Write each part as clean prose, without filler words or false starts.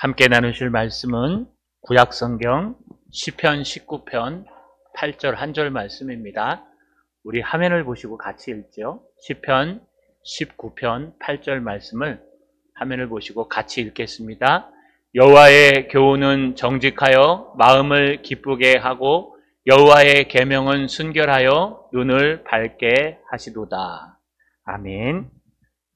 함께 나누실 말씀은 구약성경 시편 19편 8절 한 절 말씀입니다. 우리 화면을 보시고 같이 읽죠. 시편 19편 8절 말씀을 화면을 보시고 같이 읽겠습니다. 여호와의 교훈은 정직하여 마음을 기쁘게 하고 여호와의 계명은 순결하여 눈을 밝게 하시도다. 아멘.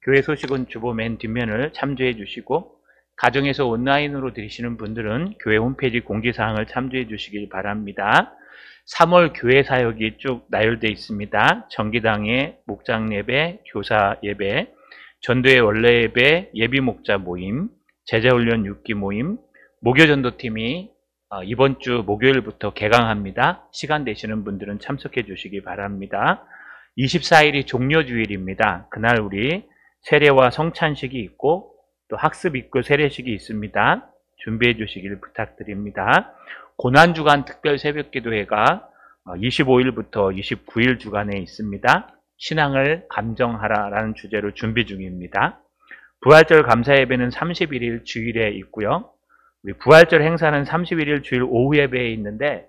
교회 소식은 주보 맨 뒷면을 참조해 주시고 가정에서 온라인으로 들으시는 분들은 교회 홈페이지 공지사항을 참조해 주시길 바랍니다. 3월 교회 사역이 쭉 나열되어 있습니다. 정기당의 목장 예배, 교사 예배, 전도의 원래 예배, 예비 목자 모임, 제자훈련 6기 모임, 목요전도팀이 이번 주 목요일부터 개강합니다. 시간 되시는 분들은 참석해 주시기 바랍니다. 24일이 종료주일입니다. 그날 우리 세례와 성찬식이 있고 또 학습 입구 세례식이 있습니다. 준비해 주시길 부탁드립니다. 고난주간 특별 새벽기도회가 25일부터 29일 주간에 있습니다. 신앙을 감정하라라는 주제로 준비 중입니다. 부활절 감사예배는 31일 주일에 있고요. 우리 부활절 행사는 31일 주일 오후 예배에 있는데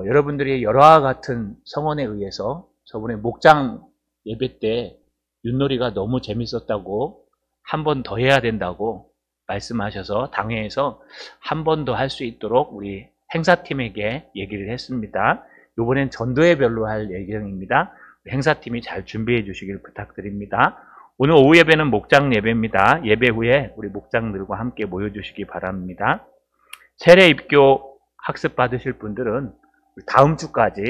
여러분들이 여러와 같은 성원에 의해서 저번에 목장 예배 때 윷놀이가 너무 재밌었다고 한 번 더 해야 된다고 말씀하셔서 당회에서 한 번 더 할 수 있도록 우리 행사팀에게 얘기를 했습니다. 이번엔 전도회별로 할 예정입니다. 행사팀이 잘 준비해 주시길 부탁드립니다. 오늘 오후 예배는 목장 예배입니다. 예배 후에 우리 목장들과 함께 모여주시기 바랍니다. 세례 입교 학습 받으실 분들은 다음 주까지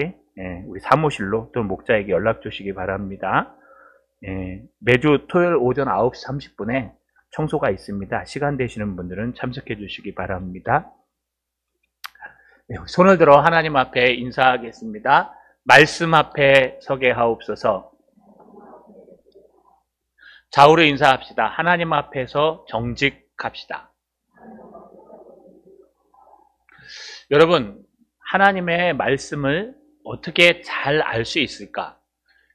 우리 사무실로 또 목자에게 연락 주시기 바랍니다. 매주 토요일 오전 9시 30분에 청소가 있습니다. 시간 되시는 분들은 참석해 주시기 바랍니다. 손을 들어 하나님 앞에 인사하겠습니다. 말씀 앞에 서게 하옵소서. 좌우로 인사합시다. 하나님 앞에서 정직합시다. 여러분, 하나님의 말씀을 어떻게 잘 알 수 있을까?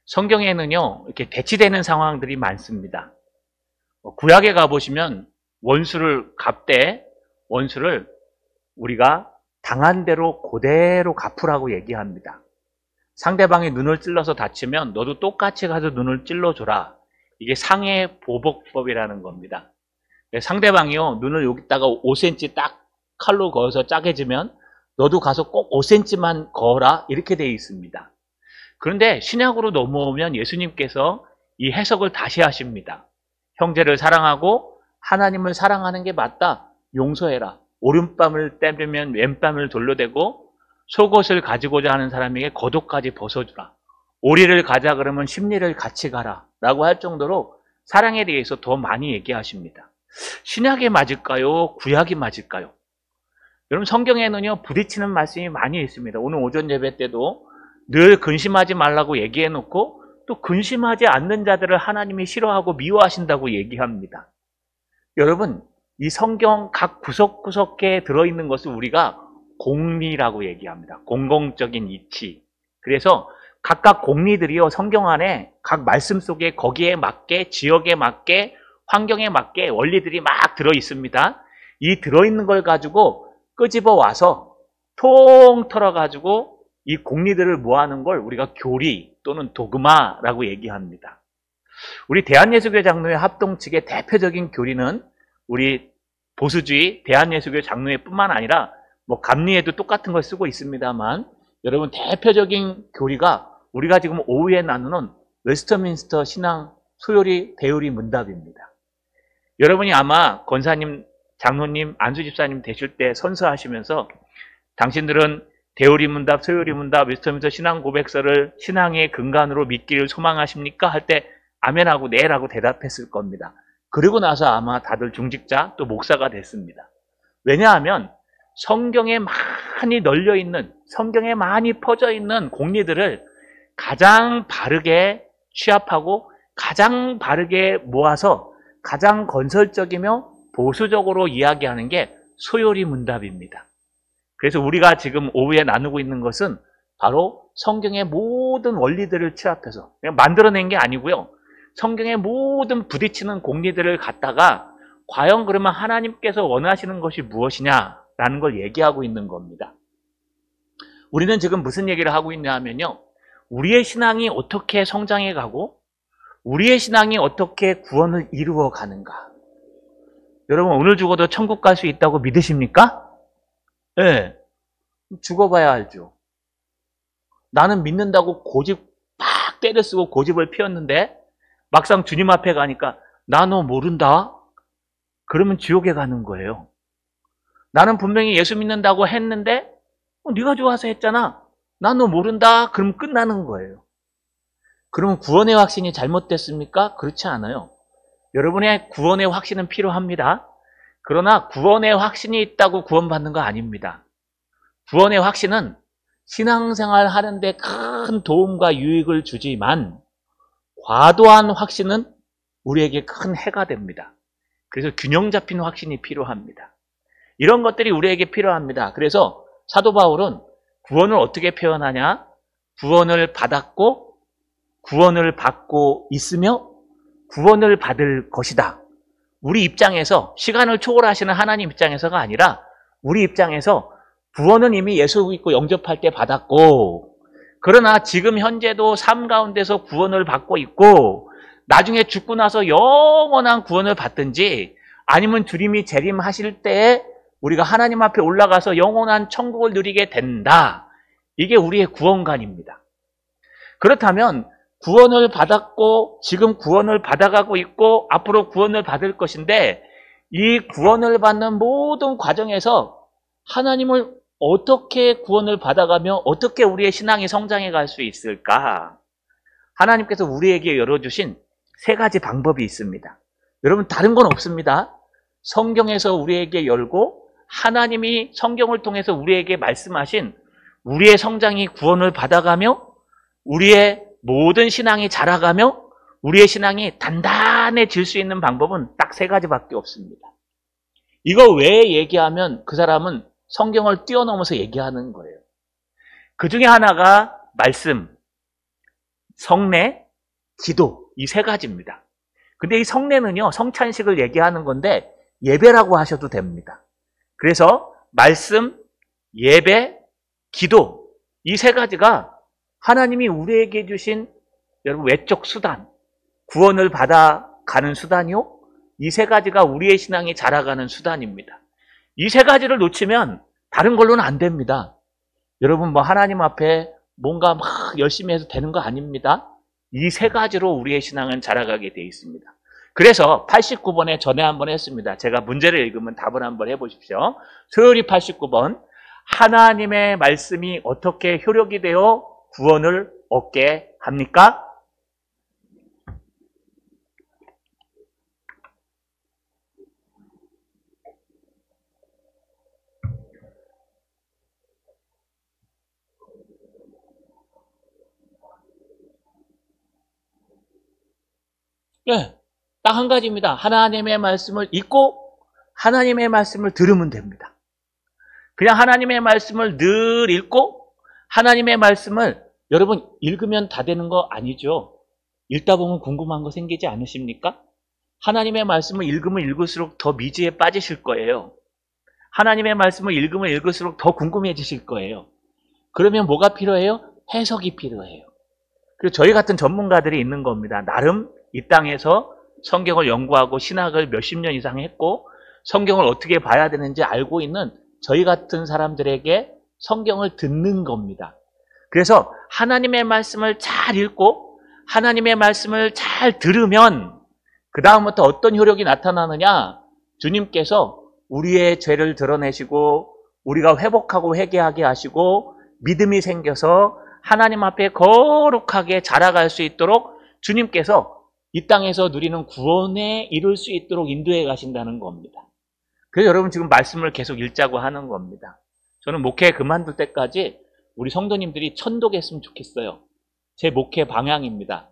성경에는요, 이렇게 대치되는 상황들이 많습니다. 구약에 가보시면 원수를 갚되 원수를 우리가 당한 대로 그대로 갚으라고 얘기합니다. 상대방이 눈을 찔러서 다치면 너도 똑같이 가서 눈을 찔러줘라. 이게 상해 보복법이라는 겁니다. 상대방이요, 눈을 여기다가 5cm 딱 칼로 그어서 짜게지면 너도 가서 꼭 5cm만 그어라. 이렇게 되어 있습니다. 그런데 신약으로 넘어오면 예수님께서 이 해석을 다시 하십니다. 형제를 사랑하고 하나님을 사랑하는 게 맞다. 용서해라. 오른뺨을 때리면 왼뺨을 돌려대고 속옷을 가지고자 하는 사람에게 겉옷까지 벗어주라. 오리를 가자 그러면 십리를 같이 가라. 라고 할 정도로 사랑에 대해서 더 많이 얘기하십니다. 신약이 맞을까요? 구약이 맞을까요? 여러분, 성경에는요, 부딪히는 말씀이 많이 있습니다. 오늘 오전 예배 때도 늘 근심하지 말라고 얘기해놓고 또 근심하지 않는 자들을 하나님이 싫어하고 미워하신다고 얘기합니다. 여러분, 이 성경 각 구석구석에 들어있는 것을 우리가 공리라고 얘기합니다. 공공적인 이치. 그래서 각각 공리들이요, 성경 안에 각 말씀 속에 거기에 맞게, 지역에 맞게, 환경에 맞게 원리들이 막 들어있습니다. 이 들어있는 걸 가지고 끄집어 와서 통 털어가지고 이 공리들을 모아놓은 걸 우리가 교리 또는 도그마라고 얘기합니다. 우리 대한예수교 장로회 합동 측의 대표적인 교리는 우리 보수주의 대한예수교 장로회 뿐만 아니라 뭐 감리회도 똑같은 걸 쓰고 있습니다만 여러분, 대표적인 교리가 우리가 지금 오후에 나누는 웨스터민스터 신앙 소요리 대요리 문답입니다. 여러분이 아마 권사님, 장로님, 안수집사님 되실 때 선서하시면서 당신들은 대요리 문답, 소요리 문답, 웨스터민스터 신앙 고백서를 신앙의 근간으로 믿기를 소망하십니까? 할 때 아멘하고 네라고 대답했을 겁니다. 그리고 나서 아마 다들 중직자 또 목사가 됐습니다. 왜냐하면 성경에 많이 널려있는, 성경에 많이 퍼져있는 공리들을 가장 바르게 취합하고 가장 바르게 모아서 가장 건설적이며 보수적으로 이야기하는 게 소요리 문답입니다. 그래서 우리가 지금 오후에 나누고 있는 것은 바로 성경의 모든 원리들을 취합해서 그냥 만들어낸 게 아니고요. 성경의 모든 부딪히는 공리들을 갖다가 과연 그러면 하나님께서 원하시는 것이 무엇이냐라는 걸 얘기하고 있는 겁니다. 우리는 지금 무슨 얘기를 하고 있냐 하면요. 우리의 신앙이 어떻게 성장해 가고 우리의 신앙이 어떻게 구원을 이루어 가는가. 여러분 오늘 죽어도 천국 갈 수 있다고 믿으십니까? 네. 죽어봐야 알죠. 나는 믿는다고 고집 팍 때려 쓰고 고집을 피웠는데 막상 주님 앞에 가니까 나 너 모른다? 그러면 지옥에 가는 거예요. 나는 분명히 예수 믿는다고 했는데 네가 좋아서 했잖아. 나 너 모른다? 그럼 끝나는 거예요. 그러면 구원의 확신이 잘못됐습니까? 그렇지 않아요. 여러분의 구원의 확신은 필요합니다. 그러나 구원의 확신이 있다고 구원받는 거 아닙니다. 구원의 확신은 신앙생활 하는데 큰 도움과 유익을 주지만 과도한 확신은 우리에게 큰 해가 됩니다. 그래서 균형 잡힌 확신이 필요합니다. 이런 것들이 우리에게 필요합니다. 그래서 사도 바울은 구원을 어떻게 표현하냐? 구원을 받았고 구원을 받고 있으며 구원을 받을 것이다. 우리 입장에서 시간을 초월하시는 하나님 입장에서가 아니라 우리 입장에서 구원은 이미 예수 믿고 영접할 때 받았고 그러나 지금 현재도 삶 가운데서 구원을 받고 있고 나중에 죽고 나서 영원한 구원을 받든지 아니면 주님이 재림하실 때에 우리가 하나님 앞에 올라가서 영원한 천국을 누리게 된다. 이게 우리의 구원관입니다. 그렇다면 구원을 받았고 지금 구원을 받아가고 있고 앞으로 구원을 받을 것인데 이 구원을 받는 모든 과정에서 하나님을 어떻게 구원을 받아가며 어떻게 우리의 신앙이 성장해 갈 수 있을까? 하나님께서 우리에게 열어주신 세 가지 방법이 있습니다. 여러분 다른 건 없습니다. 성경에서 우리에게 열고 하나님이 성경을 통해서 우리에게 말씀하신 우리의 성장이 구원을 받아가며 우리의 모든 신앙이 자라가며 우리의 신앙이 단단해질 수 있는 방법은 딱 세 가지밖에 없습니다. 이거 왜 얘기하면 그 사람은 성경을 뛰어넘어서 얘기하는 거예요. 그 중에 하나가 말씀, 성례, 기도 이 세 가지입니다. 근데 이 성례는요 성찬식을 얘기하는 건데 예배라고 하셔도 됩니다. 그래서 말씀, 예배, 기도 이 세 가지가 하나님이 우리에게 주신 여러분 외적 수단, 구원을 받아가는 수단이요. 이 세 가지가 우리의 신앙이 자라가는 수단입니다. 이 세 가지를 놓치면 다른 걸로는 안 됩니다. 여러분 뭐 하나님 앞에 뭔가 막 열심히 해서 되는 거 아닙니다. 이 세 가지로 우리의 신앙은 자라가게 되어 있습니다. 그래서 89번에 전에 한번 했습니다. 제가 문제를 읽으면 답을 한번 해보십시오. 소요리 89번 하나님의 말씀이 어떻게 효력이 되어 구원을 얻게 합니까? 네, 딱 한 가지입니다. 하나님의 말씀을 읽고 하나님의 말씀을 들으면 됩니다. 그냥 하나님의 말씀을 늘 읽고 하나님의 말씀을 여러분 읽으면 다 되는 거 아니죠? 읽다 보면 궁금한 거 생기지 않으십니까? 하나님의 말씀을 읽으면 읽을수록 더 미지에 빠지실 거예요. 하나님의 말씀을 읽으면 읽을수록 더 궁금해지실 거예요. 그러면 뭐가 필요해요? 해석이 필요해요. 그리고 저희 같은 전문가들이 있는 겁니다. 나름 이 땅에서 성경을 연구하고 신학을 몇십 년 이상 했고 성경을 어떻게 봐야 되는지 알고 있는 저희 같은 사람들에게 성경을 듣는 겁니다. 그래서 하나님의 말씀을 잘 읽고 하나님의 말씀을 잘 들으면 그 다음부터 어떤 효력이 나타나느냐? 주님께서 우리의 죄를 드러내시고 우리가 회복하고 회개하게 하시고 믿음이 생겨서 하나님 앞에 거룩하게 자라갈 수 있도록 주님께서 이 땅에서 누리는 구원에 이룰 수 있도록 인도해 가신다는 겁니다. 그래서 여러분 지금 말씀을 계속 읽자고 하는 겁니다. 저는 목회 그만둘 때까지 우리 성도님들이 천독했으면 좋겠어요. 제 목회 방향입니다.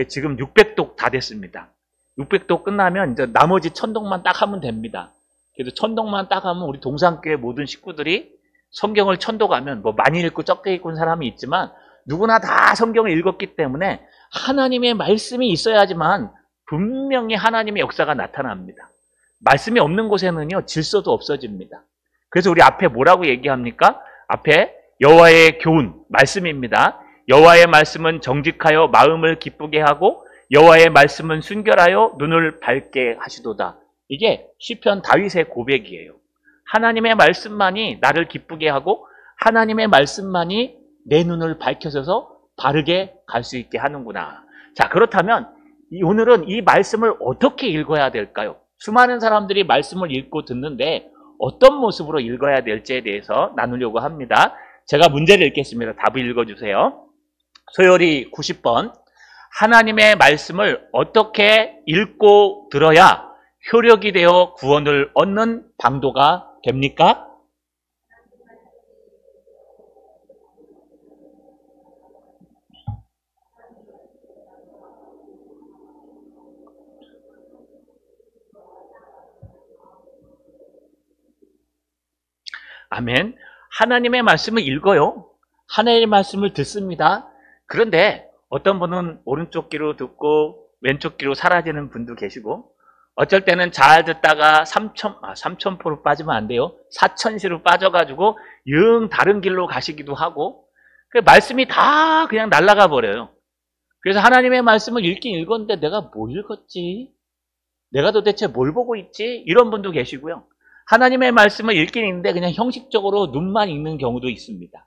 지금 600독 다 됐습니다. 600독 끝나면 이제 나머지 1000독만 딱 하면 됩니다. 그래서 1000독만 딱 하면 우리 동산교회 모든 식구들이 성경을 1000독하면 뭐 많이 읽고 적게 읽은 사람이 있지만 누구나 다 성경을 읽었기 때문에 하나님의 말씀이 있어야지만 분명히 하나님의 역사가 나타납니다. 말씀이 없는 곳에는요, 질서도 없어집니다. 그래서 우리 앞에 뭐라고 얘기합니까? 앞에 여호와의 교훈, 말씀입니다. 여호와의 말씀은 정직하여 마음을 기쁘게 하고 여호와의 말씀은 순결하여 눈을 밝게 하시도다. 이게 시편 다윗의 고백이에요. 하나님의 말씀만이 나를 기쁘게 하고 하나님의 말씀만이 내 눈을 밝혀줘서 바르게 갈 수 있게 하는구나. 자, 그렇다면 오늘은 이 말씀을 어떻게 읽어야 될까요? 수많은 사람들이 말씀을 읽고 듣는데 어떤 모습으로 읽어야 될지에 대해서 나누려고 합니다. 제가 문제를 읽겠습니다. 답을 읽어주세요. 소열이 90번. 하나님의 말씀을 어떻게 읽고 들어야 효력이 되어 구원을 얻는 방도가 됩니까? 아멘. 하나님의 말씀을 읽어요. 하나님의 말씀을 듣습니다. 그런데 어떤 분은 오른쪽 귀로 듣고 왼쪽 귀로 사라지는 분도 계시고, 어쩔 때는 잘 듣다가 삼천포로 빠지면 안 돼요. 사천시로 빠져가지고 영 다른 길로 가시기도 하고, 그 말씀이 다 그냥 날아가 버려요. 그래서 하나님의 말씀을 읽긴 읽었는데 내가 뭐 읽었지? 내가 도대체 뭘 보고 있지? 이런 분도 계시고요. 하나님의 말씀을 읽긴 읽는데 그냥 형식적으로 눈만 읽는 경우도 있습니다.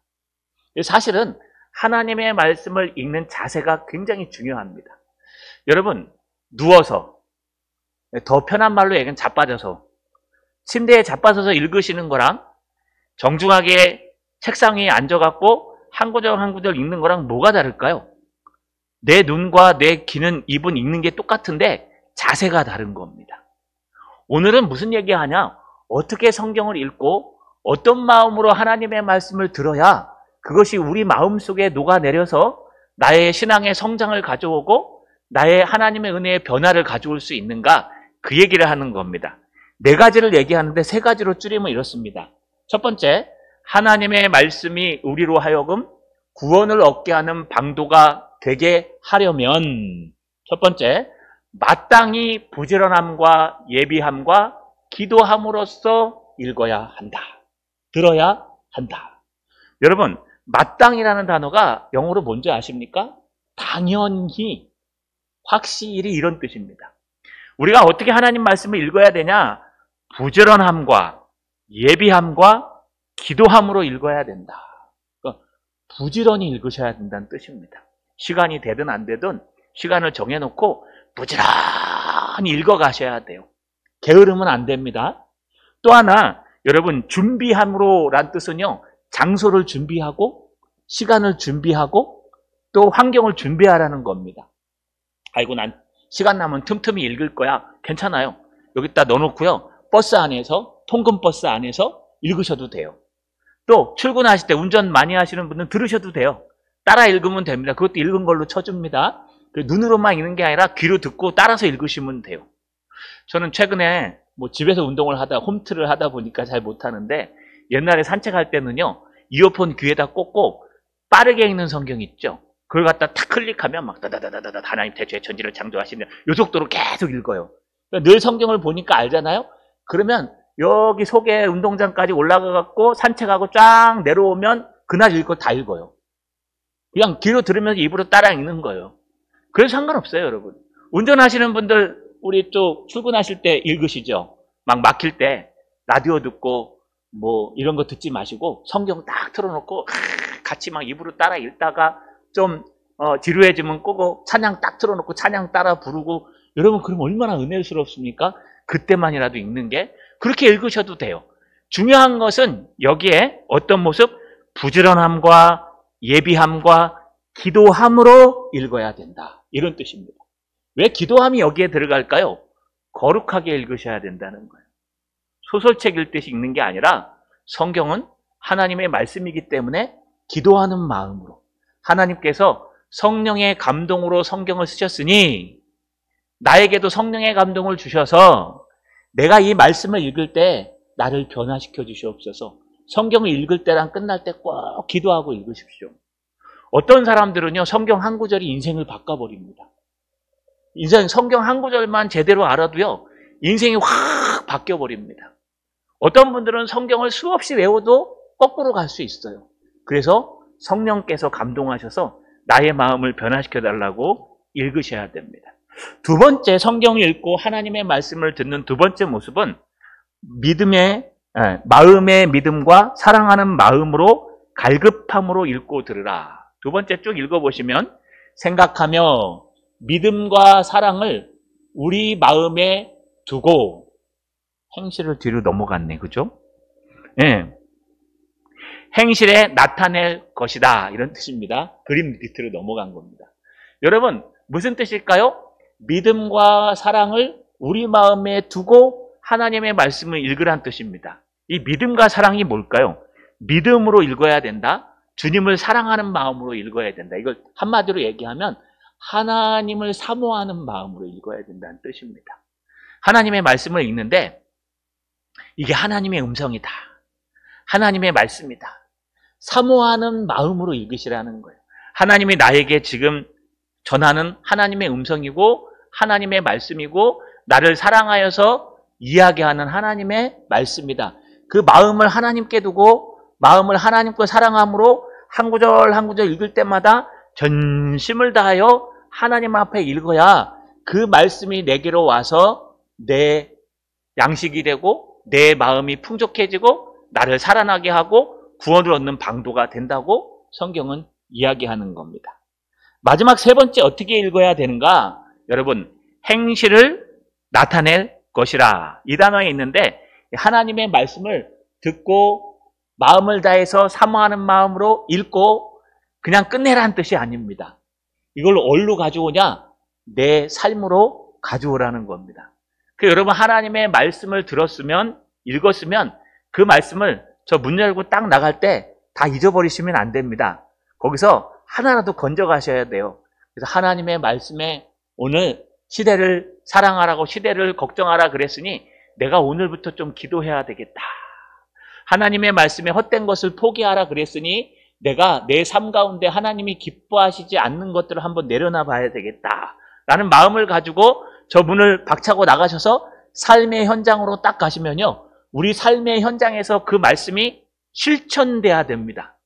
사실은 하나님의 말씀을 읽는 자세가 굉장히 중요합니다. 여러분, 누워서, 더 편한 말로 얘기하면 자빠져서, 침대에 자빠져서 읽으시는 거랑 정중하게 책상 위에 앉아갖고 한 구절 한 구절 읽는 거랑 뭐가 다를까요? 내 눈과 내 귀는 입은 읽는 게 똑같은데 자세가 다른 겁니다. 오늘은 무슨 얘기하냐? 어떻게 성경을 읽고 어떤 마음으로 하나님의 말씀을 들어야 그것이 우리 마음속에 녹아내려서 나의 신앙의 성장을 가져오고 나의 하나님의 은혜의 변화를 가져올 수 있는가? 그 얘기를 하는 겁니다. 네 가지를 얘기하는데 세 가지로 줄이면 이렇습니다. 첫 번째, 하나님의 말씀이 우리로 하여금 구원을 얻게 하는 방도가 되게 하려면, 첫 번째, 마땅히 부지런함과 예비함과 기도함으로써 읽어야 한다. 들어야 한다. 여러분, 마땅이라는 단어가 영어로 뭔지 아십니까? 당연히, 확실히 이런 뜻입니다. 우리가 어떻게 하나님 말씀을 읽어야 되냐? 부지런함과 예비함과 기도함으로 읽어야 된다. 그러니까 부지런히 읽으셔야 된다는 뜻입니다. 시간이 되든 안 되든 시간을 정해놓고 부지런히 읽어가셔야 돼요. 게으르면 안 됩니다. 또 하나, 여러분, 준비함으로란 뜻은요, 장소를 준비하고 시간을 준비하고 또 환경을 준비하라는 겁니다. 아이고, 난 시간 나면 틈틈이 읽을 거야. 괜찮아요. 여기다 넣어놓고요, 버스 안에서, 통근버스 안에서 읽으셔도 돼요. 또 출근하실 때 운전 많이 하시는 분은 들으셔도 돼요. 따라 읽으면 됩니다. 그것도 읽은 걸로 쳐줍니다. 눈으로만 읽는 게 아니라 귀로 듣고 따라서 읽으시면 돼요. 저는 최근에 뭐 집에서 운동을 하다 홈트를 하다 보니까 잘 못하는데, 옛날에 산책할 때는요, 이어폰 귀에다 꽂고 빠르게 읽는 성경 있죠. 그걸 갖다 탁 클릭하면 막 다다다다다 하나님 대초에 천지를 창조하시는 요 속도로 계속 읽어요. 그러니까 늘 성경을 보니까 알잖아요. 그러면 여기 속에 운동장까지 올라가갖고 산책하고 쫙 내려오면 그날 읽고 다 읽어요. 그냥 귀로 들으면서 입으로 따라 읽는 거예요. 그래서 상관없어요, 여러분. 운전하시는 분들, 우리 또 출근하실 때 읽으시죠? 막 막힐 때 라디오 듣고 뭐 이런 거 듣지 마시고 성경 딱 틀어놓고 같이 막 입으로 따라 읽다가 좀 지루해지면 끄고 찬양 딱 틀어놓고 찬양 따라 부르고, 여러분 그럼 얼마나 은혜스럽습니까? 그때만이라도 읽는 게. 그렇게 읽으셔도 돼요. 중요한 것은 여기에 어떤 모습? 부지런함과 예비함과 기도함으로 읽어야 된다. 이런 뜻입니다. 왜 기도함이 여기에 들어갈까요? 거룩하게 읽으셔야 된다는 거예요. 소설책 읽듯이 읽는 게 아니라 성경은 하나님의 말씀이기 때문에 기도하는 마음으로, 하나님께서 성령의 감동으로 성경을 쓰셨으니 나에게도 성령의 감동을 주셔서 내가 이 말씀을 읽을 때 나를 변화시켜 주시옵소서. 성경을 읽을 때랑 끝날 때 꼭 기도하고 읽으십시오. 어떤 사람들은요, 성경 한 구절이 인생을 바꿔버립니다. 인생 성경 한 구절만 제대로 알아도요, 인생이 확 싹 바뀌어버립니다. 어떤 분들은 성경을 수없이 외워도 거꾸로 갈 수 있어요. 그래서 성령께서 감동하셔서 나의 마음을 변화시켜달라고 읽으셔야 됩니다. 두 번째, 성경을 읽고 하나님의 말씀을 듣는 두 번째 모습은 마음의 믿음과 사랑하는 마음으로 갈급함으로 읽고 들으라. 두 번째 쭉 읽어보시면 생각하며 믿음과 사랑을 우리 마음에 두고 행실을 뒤로 넘어갔네. 그죠? 예. 행실에 나타낼 것이다. 이런 뜻입니다. 그림 밑으로 넘어간 겁니다. 여러분, 무슨 뜻일까요? 믿음과 사랑을 우리 마음에 두고 하나님의 말씀을 읽으란 뜻입니다. 이 믿음과 사랑이 뭘까요? 믿음으로 읽어야 된다. 주님을 사랑하는 마음으로 읽어야 된다. 이걸 한마디로 얘기하면 하나님을 사모하는 마음으로 읽어야 된다는 뜻입니다. 하나님의 말씀을 읽는데 이게 하나님의 음성이다. 하나님의 말씀이다. 사모하는 마음으로 읽으시라는 거예요. 하나님이 나에게 지금 전하는 하나님의 음성이고 하나님의 말씀이고 나를 사랑하여서 이야기하는 하나님의 말씀이다. 그 마음을 하나님께 두고 마음을 하나님께 사랑함으로 한 구절 한 구절 읽을 때마다 전심을 다하여 하나님 앞에 읽어야 그 말씀이 내게로 와서 내 양식이 되고 내 마음이 풍족해지고 나를 살아나게 하고 구원을 얻는 방도가 된다고 성경은 이야기하는 겁니다. 마지막 세 번째 어떻게 읽어야 되는가? 여러분, 행실을 나타낼 것이라. 이 단어에 있는데 하나님의 말씀을 듣고 마음을 다해서 사모하는 마음으로 읽고 그냥 끝내라는 뜻이 아닙니다. 이걸 어디로 가져오냐? 내 삶으로 가져오라는 겁니다. 여러분, 하나님의 말씀을 들었으면 읽었으면 그 말씀을 저 문 열고 딱 나갈 때 다 잊어버리시면 안 됩니다. 거기서 하나라도 건져가셔야 돼요. 그래서 하나님의 말씀에 오늘 시대를 사랑하라고 시대를 걱정하라 그랬으니 내가 오늘부터 좀 기도해야 되겠다. 하나님의 말씀에 헛된 것을 포기하라 그랬으니 내가 내 삶 가운데 하나님이 기뻐하시지 않는 것들을 한번 내려놔 봐야 되겠다. 라는 마음을 가지고 저 문을 박차고 나가셔서 삶의 현장으로 딱 가시면요. 우리 삶의 현장에서 그 말씀이 실천돼야 됩니다.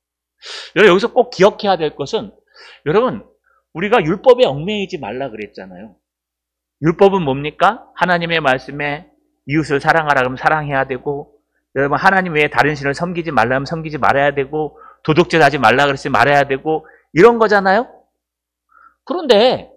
여기서 꼭 기억해야 될 것은 여러분, 우리가 율법에 얽매이지 말라 그랬잖아요. 율법은 뭡니까? 하나님의 말씀에 이웃을 사랑하라 그러면 사랑해야 되고, 여러분 하나님 외에 다른 신을 섬기지 말라 하면 섬기지 말아야 되고, 도둑질 하지 말라 그랬으면 말아야 되고, 이런 거잖아요. 그런데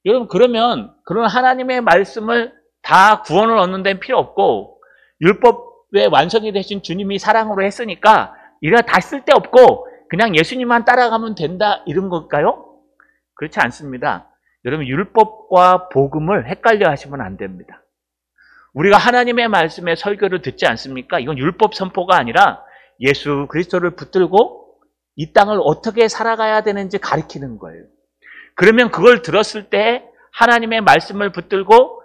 여러분, 그러면 그런 하나님의 말씀을 다 구원을 얻는 데는 필요 없고 율법의 완성이 되신 주님이 사랑으로 했으니까 이거 다 쓸데없고 그냥 예수님만 따라가면 된다, 이런 걸까요? 그렇지 않습니다. 여러분, 율법과 복음을 헷갈려 하시면 안 됩니다. 우리가 하나님의 말씀에 설교를 듣지 않습니까? 이건 율법 선포가 아니라 예수 그리스도를 붙들고 이 땅을 어떻게 살아가야 되는지 가르치는 거예요. 그러면 그걸 들었을 때 하나님의 말씀을 붙들고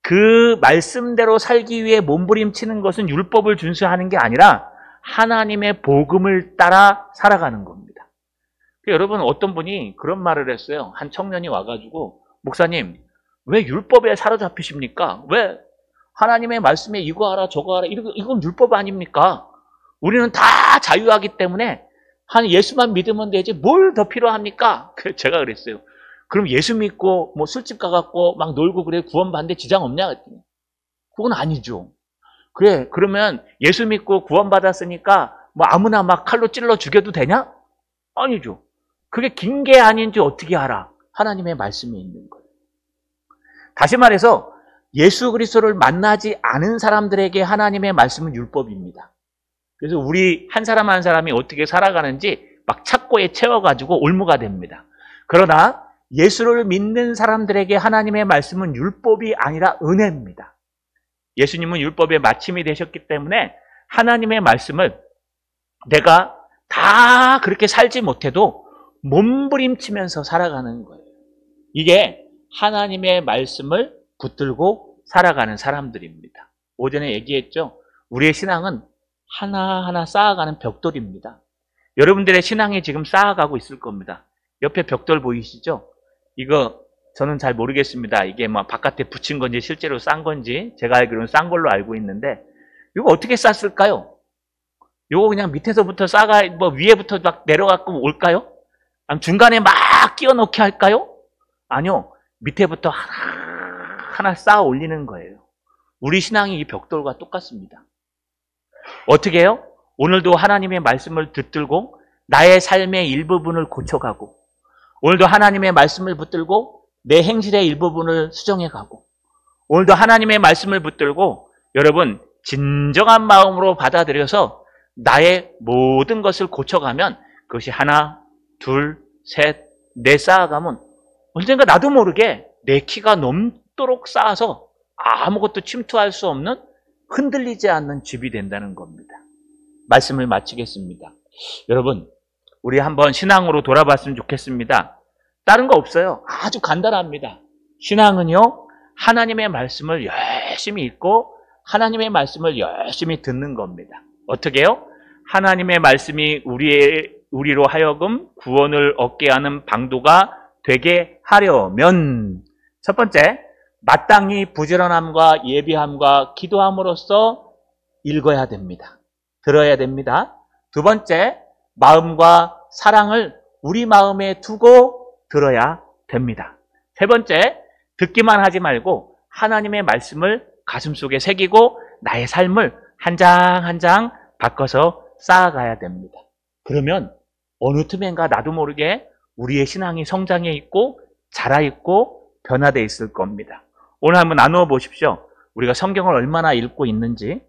그 말씀대로 살기 위해 몸부림치는 것은 율법을 준수하는 게 아니라 하나님의 복음을 따라 살아가는 겁니다. 여러분, 어떤 분이 그런 말을 했어요. 한 청년이 와가지고, 목사님, 왜 율법에 사로잡히십니까? 왜 하나님의 말씀에 이거 하라 저거 하라, 이건 율법 아닙니까? 우리는 다 자유하기 때문에 한 예수만 믿으면 되지 뭘 더 필요합니까? 제가 그랬어요. 그럼 예수 믿고 뭐 술집 가갖고 막 놀고 그래 구원받는데 지장 없냐? 그랬더니 그건 아니죠. 그래, 그러면 예수 믿고 구원받았으니까 뭐 아무나 막 칼로 찔러 죽여도 되냐? 아니죠. 그게 긴 게 아닌지 어떻게 알아? 하나님의 말씀이 있는 거예요. 다시 말해서 예수 그리스도를 만나지 않은 사람들에게 하나님의 말씀은 율법입니다. 그래서 우리 한 사람 한 사람이 어떻게 살아가는지 막 착고에 채워가지고 올무가 됩니다. 그러나 예수를 믿는 사람들에게 하나님의 말씀은 율법이 아니라 은혜입니다. 예수님은 율법의 마침이 되셨기 때문에 하나님의 말씀을 내가 다 그렇게 살지 못해도 몸부림치면서 살아가는 거예요. 이게 하나님의 말씀을 붙들고 살아가는 사람들입니다. 오전에 얘기했죠. 우리의 신앙은 하나하나 쌓아가는 벽돌입니다. 여러분들의 신앙이 지금 쌓아가고 있을 겁니다. 옆에 벽돌 보이시죠? 이거 저는 잘 모르겠습니다. 이게 뭐 바깥에 붙인 건지 실제로 싼 건지. 제가 알기로는 싼 걸로 알고 있는데, 이거 어떻게 쌌을까요? 이거 그냥 밑에서부터 싸가, 뭐 위에부터 막 내려갖고 올까요? 아니면 중간에 막 끼워 넣게 할까요? 아니요. 밑에부터 하나 쌓아 올리는 거예요. 우리 신앙이 이 벽돌과 똑같습니다. 어떻게 해요? 오늘도 하나님의 말씀을 붙들고 나의 삶의 일부분을 고쳐가고, 오늘도 하나님의 말씀을 붙들고 내 행실의 일부분을 수정해가고, 오늘도 하나님의 말씀을 붙들고 여러분 진정한 마음으로 받아들여서 나의 모든 것을 고쳐가면 그것이 하나, 둘, 셋, 넷 쌓아가면 언젠가 나도 모르게 내 키가 넘도록 쌓아서 아무것도 침투할 수 없는 흔들리지 않는 집이 된다는 겁니다. 말씀을 마치겠습니다. 여러분, 우리 한번 신앙으로 돌아봤으면 좋겠습니다. 다른 거 없어요. 아주 간단합니다. 신앙은요, 하나님의 말씀을 열심히 읽고 하나님의 말씀을 열심히 듣는 겁니다. 어떻게 해요? 하나님의 말씀이 우리로 하여금 구원을 얻게 하는 방도가 되게 하려면, 첫 번째, 마땅히 부지런함과 예비함과 기도함으로써 읽어야 됩니다. 들어야 됩니다. 두 번째, 마음과 사랑을 우리 마음에 두고 들어야 됩니다. 세 번째, 듣기만 하지 말고 하나님의 말씀을 가슴속에 새기고 나의 삶을 한 장 한 장 바꿔서 쌓아가야 됩니다. 그러면 어느 틈엔가 나도 모르게 우리의 신앙이 성장해 있고 자라있고 변화되어 있을 겁니다. 오늘 한번 나누어 보십시오. 우리가 성경을 얼마나 읽고 있는지,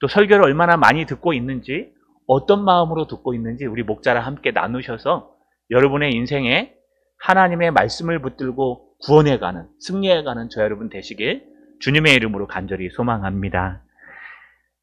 또 설교를 얼마나 많이 듣고 있는지, 어떤 마음으로 듣고 있는지 우리 목자랑 함께 나누셔서 여러분의 인생에 하나님의 말씀을 붙들고 구원해가는, 승리해가는 저 여러분 되시길 주님의 이름으로 간절히 소망합니다.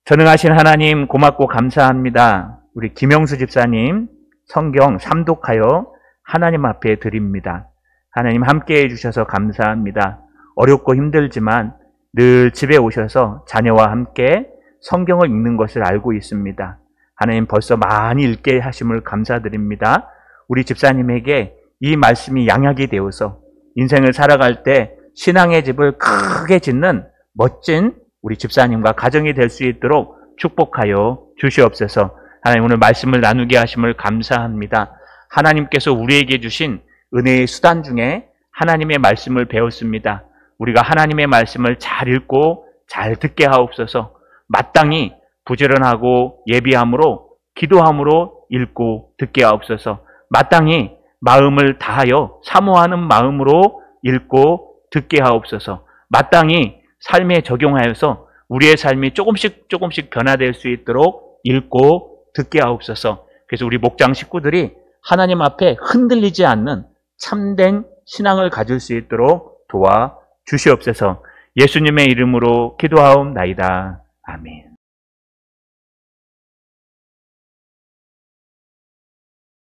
전능하신 하나님 고맙고 감사합니다. 우리 김영수 집사님 성경 삼독하여 하나님 앞에 드립니다. 하나님 함께해 주셔서 감사합니다. 어렵고 힘들지만 늘 집에 오셔서 자녀와 함께 성경을 읽는 것을 알고 있습니다. 하나님 벌써 많이 읽게 하심을 감사드립니다. 우리 집사님에게 이 말씀이 양약이 되어서 인생을 살아갈 때 신앙의 집을 크게 짓는 멋진 우리 집사님과 가정이 될 수 있도록 축복하여 주시옵소서. 하나님 오늘 말씀을 나누게 하심을 감사합니다. 하나님께서 우리에게 주신 은혜의 수단 중에 하나님의 말씀을 배웠습니다. 우리가 하나님의 말씀을 잘 읽고 잘 듣게 하옵소서. 마땅히 부지런하고 예비함으로 기도함으로 읽고 듣게 하옵소서. 마땅히 마음을 다하여 사모하는 마음으로 읽고 듣게 하옵소서. 마땅히 삶에 적용하여서 우리의 삶이 조금씩 변화될 수 있도록 읽고 듣게 하옵소서. 그래서 우리 목장 식구들이 하나님 앞에 흔들리지 않는 참된 신앙을 가질 수 있도록 도와 주시옵소서. 예수님의 이름으로 기도하옵나이다. 아멘.